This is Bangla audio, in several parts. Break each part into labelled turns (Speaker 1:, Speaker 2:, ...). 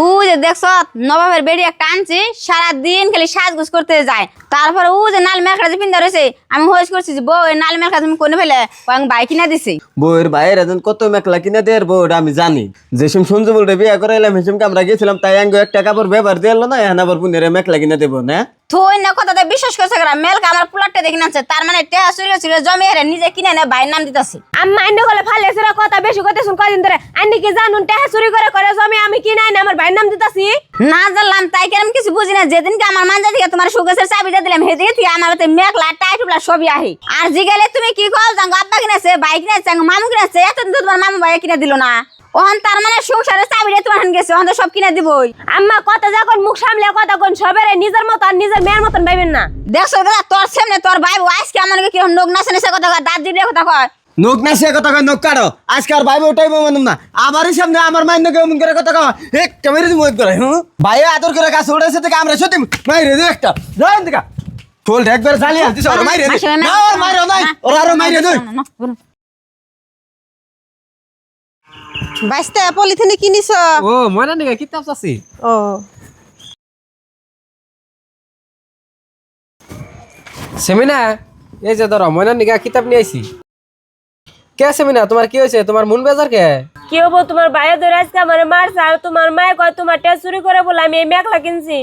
Speaker 1: ও যে দেখছ নবাবের বেড়ি একটা আনছি সারাদিন খালি সাজগুজ করতে যায়। তারপরে ও যে নাল মেলখা যে পিন্দা রয়েছে আমি হোস করছি যে বউ এই নাল মেলখা তুমি কোনে ফেলে আমি বাইক কিনা দিছি।
Speaker 2: বউয়ের ভাইয়ের এখন কত মেকলা কিনে দেয় বউ আমি জানি। যেসব সঞ্জু বলতে বিয়ে করাইলাম সেসমকে আমরা গেছিলাম তাই আঙ্গ একটা কাপড় ব্যবহার দিয়ে এলো না এখন আবার পুনের মেকলা কিনে দেবো না।
Speaker 1: থই না কথাতে বিশ্বাস করছে করা মেলকা আমার পুলারটা দেখে নাচ্ছে তার মানে টেহা চুরি চুরি জমি হেরে নিজে কিনে নে ভাইয়ের নাম দিতেছি।
Speaker 3: আম্মা আন্ডে গলে ফালে সেরা কথা বেশি কথা শুন কদিন ধরে আন্ডি কি জানুন টাকা চুরি করে করে জমি আমি কি নাই না আমার ভাইয়ের নাম দিতাছি।
Speaker 1: না জানলাম তাই কেন কিছু বুঝি না যেদিনকে আমার মানজা থেকে তোমার সুগেছের চাবিটা দিলাম সেদিকে থেকে আমার হাতে মেঘলা টাইটুলা ছবি আহি আর জিগালে তুমি কি কল জাঙ্গো আব্বা কিনেছে বাইক কিনেছে মামু কিনেছে এতদিন তো তোমার মামু ভাই কিনে দিল না ওহন তার মানে সংসারের চাবিটা তোমার হান গেছে ওহন তো সব কিনে দিবই।
Speaker 3: আম্মা কথা যখন মুখ সামলে কথা কোন সবের নিজের মত আর নিজের মেয়ের মতন ভাইবেন না।
Speaker 1: দেখছো দাদা তোর সামনে তোর ভাই আজকে আমার কিরকম নোক নাচে নাচে কথা কয় দাঁত দিলে কথা কয়
Speaker 2: নোক না সে কথা কয় নোক কাটো আজকে আর ভাই ওটাই মানুম না আমারই সামনে আমার মাইন্ড কেউ মন করে কথা কয় এক ক্যামেরা মত করে ভাই আদর করে কাছে উড়েছে থেকে আমরা সত্যি মাইরে দে একটা যাই দেখা ফুল একবার জ্বালিয়ে দিছ আর মাইরে দে না আর মাইরে নাই ওর আর মাইরে দে।
Speaker 4: বাইশটা পলিথিনে কিনিস?
Speaker 5: ও ময়না নিগা কিতাব চাচ্ছি।
Speaker 4: ও
Speaker 5: সেমিনা এই যে ধরো ময়না নিগা কিতাব নিয়ে আইছি। কে সেমিনা তোমার কি হয়েছে তোমার মন বেজার কে?
Speaker 3: কি হবো তোমার ভাইয়া ধরে আজকে আমার মারছে আর তোমার মায়ে কয় তোমার টাকা চুরি করে বলে আমি এই মেঘলা কিনছি।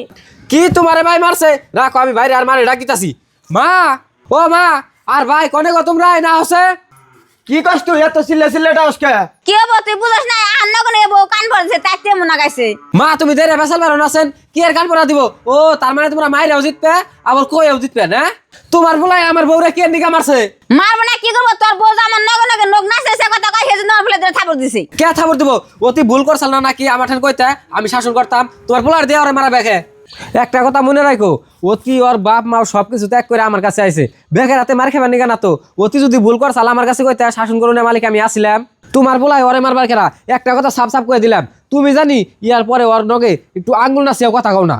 Speaker 5: কি তোমারে ভাই মারছে? রাখো আমি বাইরে আর মারে ডাকিতাছি। মা ও মা আর ভাই কনে গো তোমরা না হচ্ছে
Speaker 2: কি কষ্ট এত সিলে সিলেটা আজকে
Speaker 1: কি হবো তুই বুঝছ না আন্ন কোনে বউ কান পড়ছে তাইতে মনে গাইছে।
Speaker 5: মা তুমি দেরে ফেসাল পারো না আছেন কি এর গান পড়া দিব? ও তার মানে তোমরা মাইরাও জিতবে আবার কইও জিতবে না? তোমার বলাই আমার বউরে কি নিগা মারছে?
Speaker 1: মারবো না কি করবো তোর বউ যে আমার নগ নগে নোক নাচে সে কথা কয় সেজন্য আমার ফেলে ধরে থাপড় দিছি।
Speaker 5: কে থাপড় দিব? অতি ভুল করছাল না নাকি আমার ঠান কইতে আমি শাসন করতাম তোমার বলার দিয়ে ওরে মারা বেখে। একটা কথা মনে রাখো অতি ওর বাপ মা সবকিছু ত্যাগ করে আমার কাছে আইছে বেখের হাতে মার খেবার নিগা না তো অতি যদি ভুল করছাল আমার কাছে কইতে শাসন করুন মালিক আমি আসিলাম তোমার বলাই ওরে মারবার খেরা। একটা কথা সাপ সাপ করে দিলাম তুমি জানি ইয়ার পরে ওর নগে একটু আঙ্গুল নাচিও কথা কও না।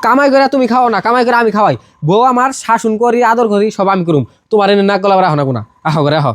Speaker 5: কামাই করে তুমি খাও না কামাই করে আমি খাওয়াই বউ আমার শাসন করি আদর করি সব আমি করুম তোমার এনে নাক গলা রাখো না কোনা আহ করে আহ